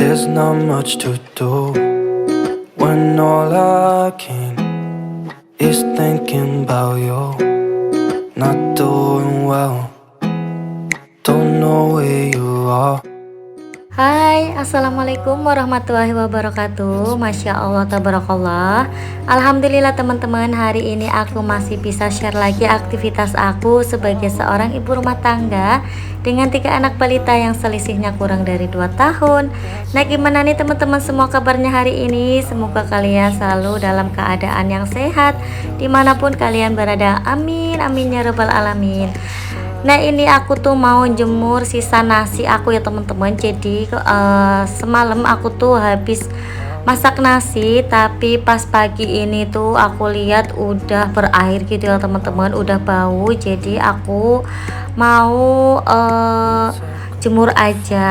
There's not much to do when all I can is thinking about you. Not doing well, don't know where you are. Hai, assalamualaikum warahmatullahi wabarakatuh. Masya Allah, tabarakallah. Alhamdulillah teman-teman, hari ini aku masih bisa share lagi aktivitas aku sebagai seorang ibu rumah tangga dengan 3 anak balita yang selisihnya kurang dari 2 tahun. Nah, gimana nih teman-teman semua kabarnya hari ini? Semoga kalian selalu dalam keadaan yang sehat dimanapun kalian berada. Amin, amin ya rabbal alamin. Nah, ini aku tuh mau jemur sisa nasi aku ya teman-teman. Jadi semalam aku tuh habis masak nasi, tapi pas pagi ini tuh aku lihat udah berair gitu ya teman-teman, udah bau. Jadi aku mau jemur aja.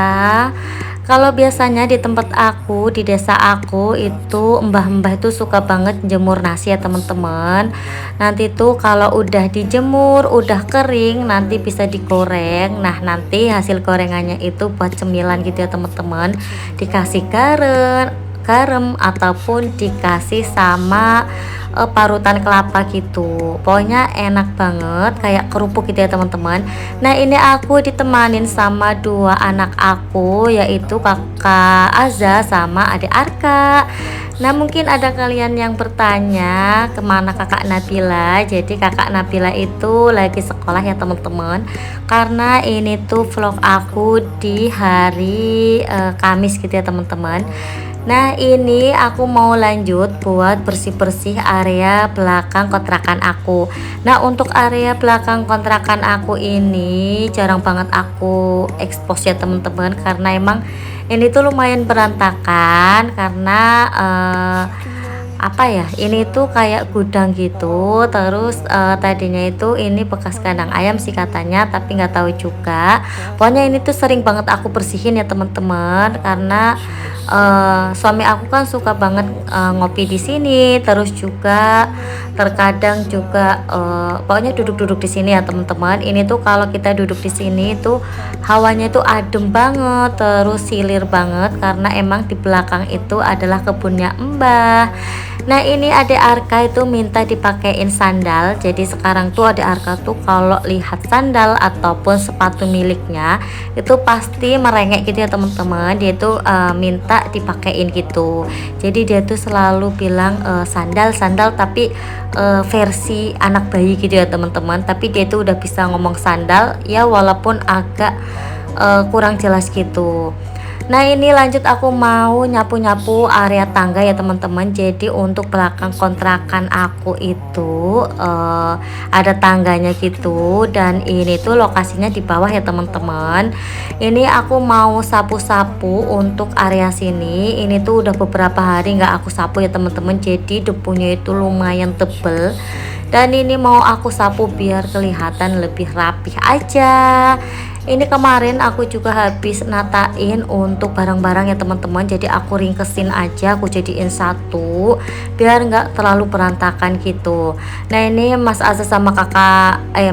Kalau biasanya di tempat aku, di desa aku itu mbah-mbah itu suka banget jemur nasi ya teman-teman. Nanti tuh kalau udah dijemur, udah kering, nanti bisa digoreng. Nah, nanti hasil gorengannya itu buat cemilan gitu ya teman-teman. Dikasih garam ataupun dikasih sama parutan kelapa gitu. Pokoknya enak banget, kayak kerupuk gitu ya teman-teman. Nah, ini aku ditemanin sama 2 anak aku, yaitu kakak Azza sama adik Arka. Nah, mungkin ada kalian yang bertanya kemana kakak Nabila. Jadi kakak Nabila itu lagi sekolah ya teman-teman, karena ini tuh vlog aku di hari Kamis gitu ya teman-teman. Nah, ini aku mau lanjut buat bersih-bersih area belakang kontrakan aku. Nah, untuk area belakang kontrakan aku ini jarang banget aku expose ya teman-teman, karena emang ini tuh lumayan berantakan karena apa ya, ini tuh kayak gudang gitu. Terus tadinya itu ini bekas kandang ayam sih katanya, tapi nggak tahu juga. Pokoknya ini tuh sering banget aku bersihin ya teman-teman, karena suami aku kan suka banget ngopi di sini. Terus juga terkadang juga pokoknya duduk-duduk di sini ya teman-teman. Ini tuh kalau kita duduk di sini tuh hawanya itu adem banget, terus silir banget, karena emang di belakang itu adalah kebunnya Mbah. Nah, ini adik Arka itu minta dipakein sandal. Jadi sekarang tuh adik Arka tuh kalau lihat sandal ataupun sepatu miliknya itu pasti merengek gitu ya teman-teman. Dia tuh minta dipakein gitu. Jadi dia tuh selalu bilang sandal tapi versi anak bayi gitu ya teman-teman. Tapi dia tuh udah bisa ngomong sandal ya, walaupun agak kurang jelas gitu. Nah, ini lanjut aku mau nyapu-nyapu area tangga ya teman-teman. Jadi untuk belakang kontrakan aku itu ada tangganya gitu, dan ini tuh lokasinya di bawah ya teman-teman. Ini aku mau sapu-sapu untuk area sini. Ini tuh udah beberapa hari nggak aku sapu ya teman-teman. Jadi debunya itu lumayan tebel, dan ini mau aku sapu biar kelihatan lebih rapih aja. Ini kemarin aku juga habis natain untuk barang-barang ya teman-teman. Jadi aku ringkesin aja, aku jadiin satu biar nggak terlalu berantakan gitu. Nah, ini Mas Azza sama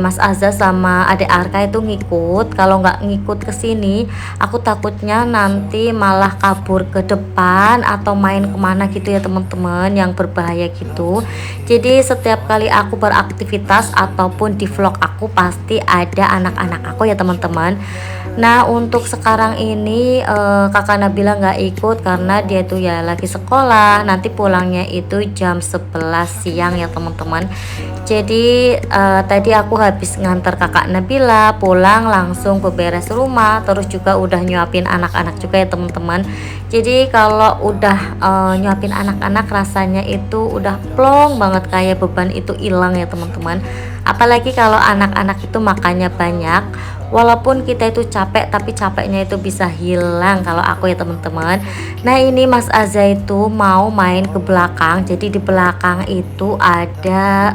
Mas Azza sama adik Arka itu ngikut. Kalau nggak ngikut ke sini, aku takutnya nanti malah kabur ke depan atau main kemana gitu ya teman-teman, yang berbahaya gitu. Jadi setiap kali aku beraktivitas ataupun di vlog aku pasti ada anak-anak aku ya teman-teman. Nah, untuk sekarang ini kakak Nabila nggak ikut karena dia tuh ya lagi sekolah. Nanti pulangnya itu jam 11 siang ya teman-teman. Jadi tadi aku habis nganter kakak Nabila pulang, langsung beberes rumah, terus juga udah nyuapin anak-anak juga ya teman-teman. Jadi kalau udah nyuapin anak-anak rasanya itu udah plong banget, kayak beban itu hilang ya teman-teman. Apalagi kalau anak-anak itu makannya banyak, walaupun kita itu capek, tapi capeknya itu bisa hilang kalau aku ya teman-teman. Nah, ini Mas Azza itu mau main ke belakang. Jadi di belakang itu ada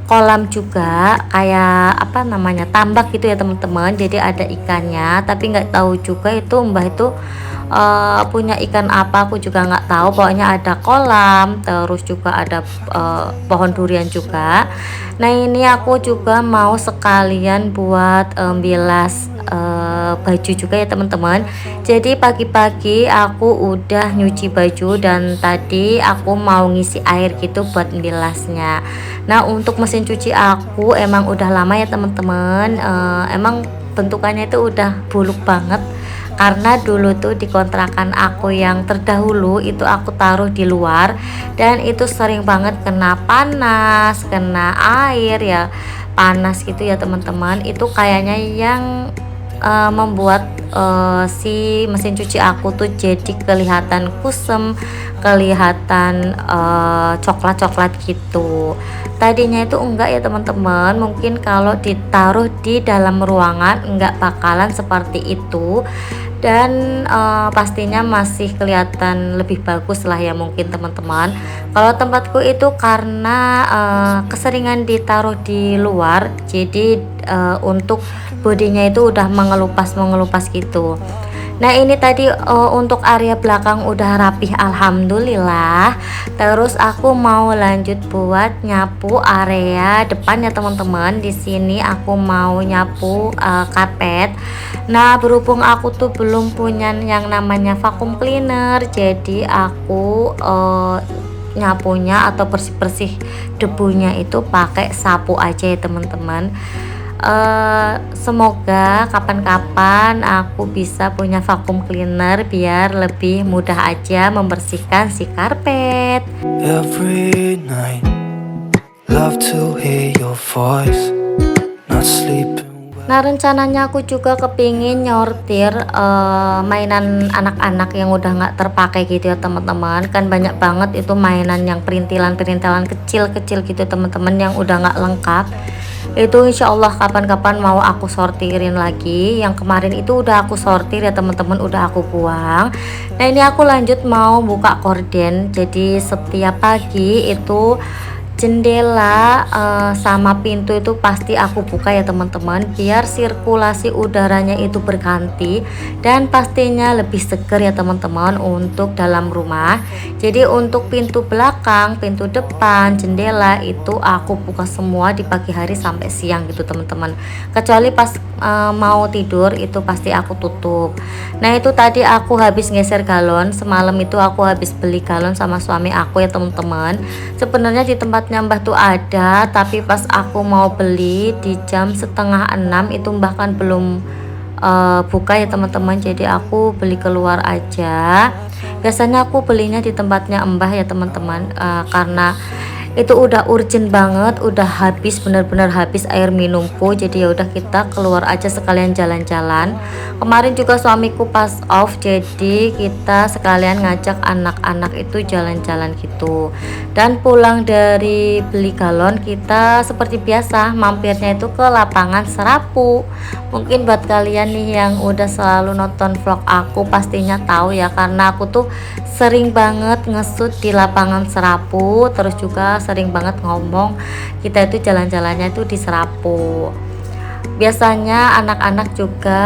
kolam juga, kayak apa namanya, tambak gitu ya teman-teman. Jadi ada ikannya, tapi nggak tahu juga itu Mbah itu punya ikan apa aku juga nggak tahu, pokoknya ada kolam, terus juga ada pohon durian juga. Nah ini aku juga mau sekalian buat bilas baju juga ya teman-teman. Jadi pagi-pagi aku udah nyuci baju dan tadi aku mau ngisi air gitu buat bilasnya. Nah untuk mesin cuci aku emang udah lama ya teman-teman, emang bentukannya itu udah buluk banget karena dulu tuh di kontrakan aku yang terdahulu itu aku taruh di luar dan itu sering banget kena panas, kena air ya, panas gitu ya teman-teman. Itu kayaknya yang membuat si mesin cuci aku tuh jadi kelihatan kusem, kelihatan coklat-coklat gitu. Tadinya itu enggak ya teman-teman, mungkin kalau ditaruh di dalam ruangan enggak bakalan seperti itu, dan pastinya masih kelihatan lebih bagus lah ya mungkin teman-teman. Kalau tempatku itu karena keseringan ditaruh di luar, jadi untuk bodinya itu udah mengelupas gitu. Nah ini tadi untuk area belakang udah rapih alhamdulillah. Terus aku mau lanjut buat nyapu area depan ya teman-teman. Di sini aku mau nyapu karpet. Nah berhubung aku tuh belum punya yang namanya vacuum cleaner, jadi aku nyapunya atau bersih-bersih debunya itu pakai sapu aja ya teman-teman. Semoga kapan-kapan aku bisa punya vacuum cleaner biar lebih mudah aja membersihkan si karpet. Every night, love to hear your voice. Not sleeping well. Nah rencananya aku juga kepingin nyortir mainan anak-anak yang udah nggak terpakai gitu ya teman-teman. Kan banyak banget itu mainan yang perintilan-perintilan kecil-kecil gitu teman-teman yang udah nggak lengkap. Itu insya Allah kapan-kapan mau aku sortirin lagi. Yang kemarin itu udah aku sortir ya teman-teman, udah aku buang. Nah ini aku lanjut mau buka korden. Jadi setiap pagi itu jendela sama pintu itu pasti aku buka ya teman-teman, biar sirkulasi udaranya itu berganti dan pastinya lebih segar ya teman-teman untuk dalam rumah. Jadi untuk pintu belakang, pintu depan, jendela itu aku buka semua di pagi hari sampai siang gitu teman-teman, kecuali pas mau tidur itu pasti aku tutup. Nah itu tadi aku habis geser galon, semalam itu aku habis beli galon sama suami aku ya teman-teman. Sebenarnya di tempatnya Mbah tuh ada, tapi pas aku mau beli di jam setengah 6 itu Mbah kan belum buka ya teman-teman, jadi aku beli keluar aja. Biasanya aku belinya di tempatnya Mbah ya teman-teman, karena itu udah urgent banget, udah habis, bener-bener habis air minumku, jadi ya udah kita keluar aja sekalian jalan-jalan. Kemarin juga suamiku pas off, jadi kita sekalian ngajak anak-anak itu jalan-jalan gitu. Dan pulang dari beli galon kita seperti biasa mampirnya itu ke lapangan Serapu. Mungkin buat kalian nih yang udah selalu nonton vlog aku pastinya tahu ya, karena aku tuh sering banget ngesut di lapangan Serapu, terus juga sering banget ngomong kita itu jalan-jalannya itu di Serapu. Biasanya anak-anak juga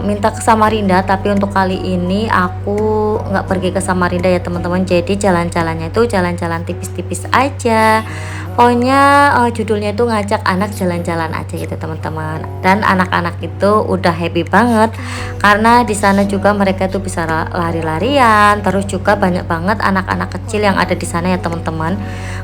minta ke Samarinda, tapi untuk kali ini aku nggak pergi ke Samarinda ya teman-teman, jadi jalan-jalannya itu jalan-jalan tipis-tipis aja. Pokoknya judulnya itu ngajak anak jalan-jalan aja gitu teman-teman, dan anak-anak itu udah happy banget karena di sana juga mereka tuh bisa lari-larian, terus juga banyak banget anak-anak kecil yang ada di sana ya teman-teman,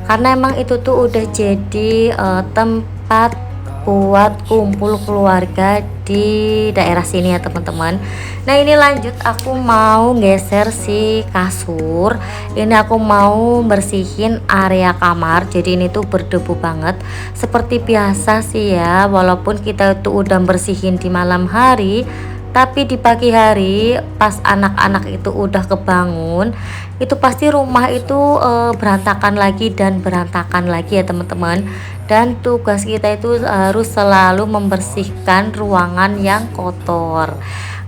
karena emang itu tuh udah jadi tempat buat kumpul keluarga di daerah sini ya teman-teman. Nah ini lanjut aku mau geser si kasur. Ini aku mau bersihin area kamar, jadi ini tuh berdebu banget. Seperti biasa sih ya, walaupun kita itu udah bersihin di malam hari, tapi di pagi hari pas anak-anak itu udah kebangun, itu pasti rumah itu berantakan lagi dan berantakan lagi ya teman-teman. Dan tugas kita itu harus selalu membersihkan ruangan yang kotor.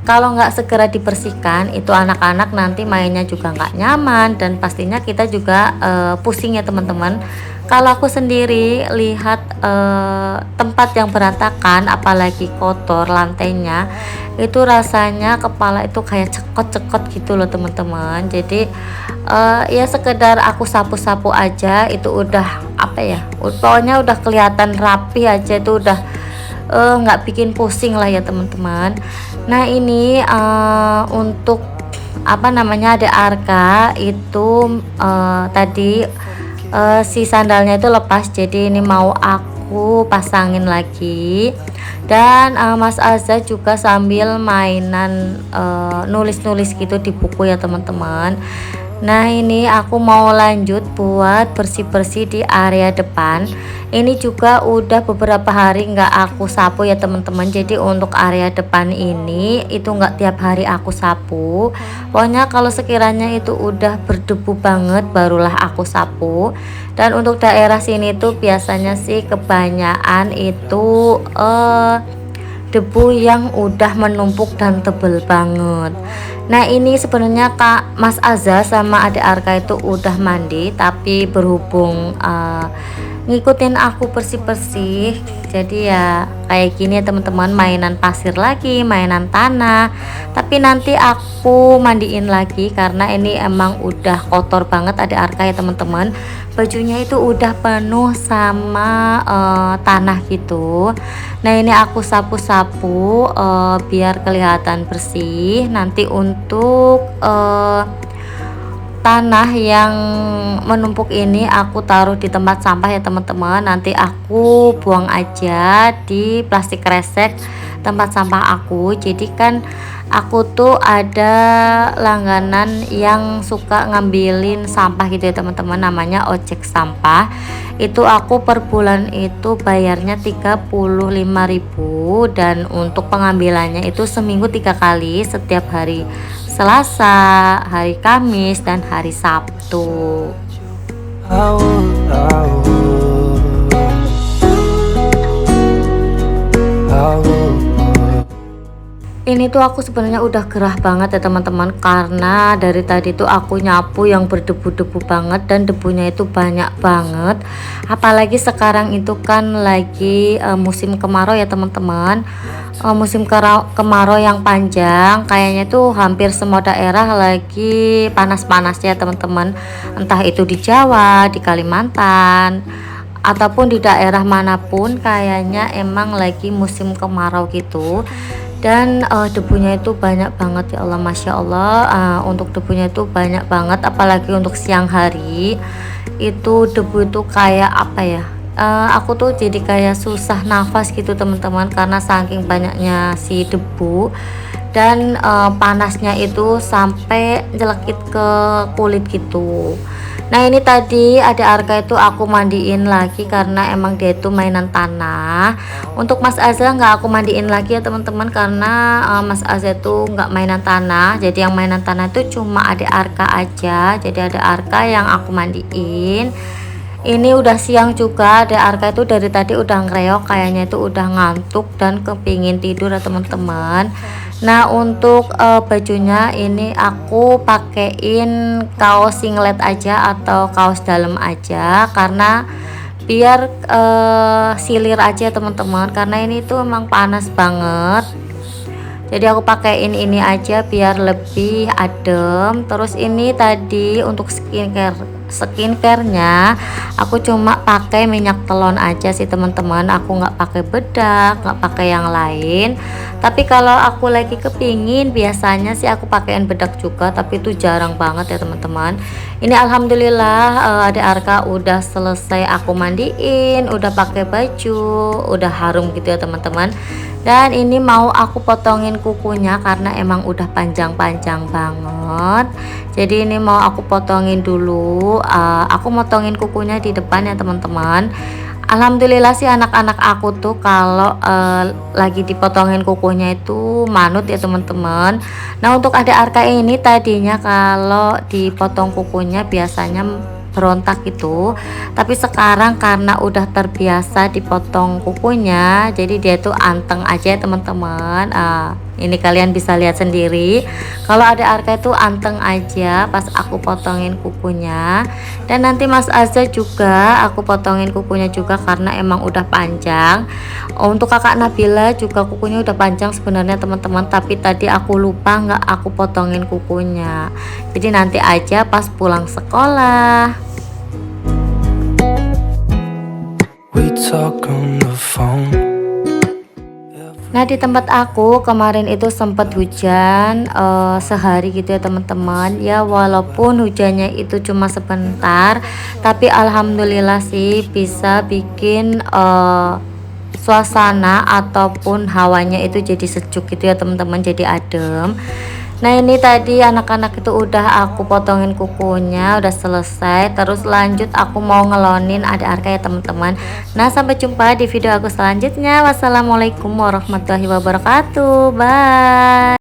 Kalau nggak segera dibersihkan, itu anak-anak nanti mainnya juga nggak nyaman, dan pastinya kita juga pusing ya teman-teman. Kalau aku sendiri lihat tempat yang berantakan apalagi kotor lantainya, itu rasanya kepala itu kayak cekot-cekot gitu loh teman-teman. Jadi ya sekedar aku sapu-sapu aja itu udah apa ya, pokoknya udah kelihatan rapi aja, itu udah nggak bikin pusing lah ya teman-teman. Nah ini untuk apa namanya, ada Arka itu tadi si sandalnya itu lepas, jadi ini mau aku pasangin lagi. Dan Mas Azza juga sambil mainan nulis-nulis gitu di buku ya teman-teman. Nah ini aku mau lanjut buat bersih-bersih di area depan. Ini juga udah beberapa hari nggak aku sapu ya teman-teman. Jadi untuk area depan ini itu nggak tiap hari aku sapu. Pokoknya kalau sekiranya itu udah berdebu banget barulah aku sapu. Dan untuk daerah sini tuh biasanya sih kebanyakan itu debu yang udah menumpuk dan tebel banget. Nah ini sebenarnya Kak Mas Azza sama adik Arka itu udah mandi, tapi berhubung ngikutin aku bersih-bersih, jadi ya kayak gini ya teman-teman, mainan pasir lagi, mainan tanah. Tapi nanti aku mandiin lagi karena ini emang udah kotor banget adik Arka ya teman-teman. Bajunya itu udah penuh sama tanah gitu. Nah ini aku sapu-sapu biar kelihatan bersih. Nanti untuk tanah yang menumpuk ini aku taruh di tempat sampah ya teman-teman. Nanti aku buang aja di plastik kresek tempat sampah aku. Jadi kan aku tuh ada langganan yang suka ngambilin sampah gitu ya teman-teman, namanya ojek sampah. Itu aku per bulan itu bayarnya 35.000, dan untuk pengambilannya itu seminggu 3 kali, setiap hari Selasa, hari Kamis, dan hari Sabtu. I would, I would, I would. Ini tuh aku sebenarnya udah gerah banget ya teman-teman, karena dari tadi tuh aku nyapu yang berdebu-debu banget dan debunya itu banyak banget. Apalagi sekarang itu kan lagi musim kemarau ya teman-teman. Musim kemarau yang panjang, kayaknya tuh hampir semua daerah lagi panas-panasnya teman-teman. Entah itu di Jawa, di Kalimantan, ataupun di daerah manapun, kayaknya emang lagi musim kemarau gitu. Dan debunya itu banyak banget ya Allah, Masya Allah. Untuk debunya itu banyak banget, apalagi untuk siang hari itu debu itu kayak apa ya, aku tuh jadi kayak susah nafas gitu teman-teman, karena saking banyaknya si debu. Dan panasnya itu sampai jelekit ke kulit gitu. Nah ini tadi ada Arka itu aku mandiin lagi karena emang dia itu mainan tanah. Untuk Mas Azza nggak aku mandiin lagi ya teman-teman, karena Mas Azza itu nggak mainan tanah. Jadi yang mainan tanah itu cuma ada Arka aja. Jadi ada Arka yang aku mandiin. Ini udah siang juga, ada Arka itu dari tadi udah ngereok, kayaknya itu udah ngantuk dan kepingin tidur ya teman-teman. Nah untuk bajunya ini aku pakein kaos singlet aja atau kaos dalam aja, karena biar silir aja teman-teman, karena ini tuh emang panas banget. Jadi aku pakein ini aja biar lebih adem. Terus ini tadi untuk skincarenya aku cuma pakai minyak telon aja sih teman-teman. Aku nggak pakai bedak, nggak pakai yang lain. Tapi kalau aku lagi kepingin, biasanya sih aku pakein bedak juga, tapi itu jarang banget ya teman-teman. Ini alhamdulillah ada Arka udah selesai aku mandiin, udah pakai baju, udah harum gitu ya teman-teman. Dan ini mau aku potongin kukunya karena emang udah panjang-panjang banget. Jadi ini mau aku potongin dulu. Aku motongin kukunya di depan ya teman-teman. Alhamdulillah sih anak-anak aku tuh kalau lagi dipotongin kukunya itu manut ya teman-teman. Nah untuk adik Arka ini tadinya kalau dipotong kukunya biasanya berontak gitu, tapi sekarang karena udah terbiasa dipotong kukunya, jadi dia tuh anteng aja ya teman-teman. Ini kalian bisa lihat sendiri. Kalau ada Arka itu anteng aja pas aku potongin kukunya. Dan nanti Mas Azza juga aku potongin kukunya juga karena emang udah panjang. Untuk kakak Nabila juga kukunya udah panjang sebenarnya teman-teman, tapi tadi aku lupa nggak aku potongin kukunya. Jadi nanti aja pas pulang sekolah. We talk on the phone. Nah di tempat aku kemarin itu sempat hujan sehari gitu ya teman-teman. Ya walaupun hujannya itu cuma sebentar, tapi alhamdulillah sih bisa bikin suasana ataupun hawanya itu jadi sejuk gitu ya teman-teman, jadi adem. Nah ini tadi anak-anak itu udah aku potongin kukunya, udah selesai. Terus lanjut aku mau ngelonin ada Arka ya teman-teman. Nah sampai jumpa di video aku selanjutnya. Wassalamualaikum warahmatullahi wabarakatuh. Bye.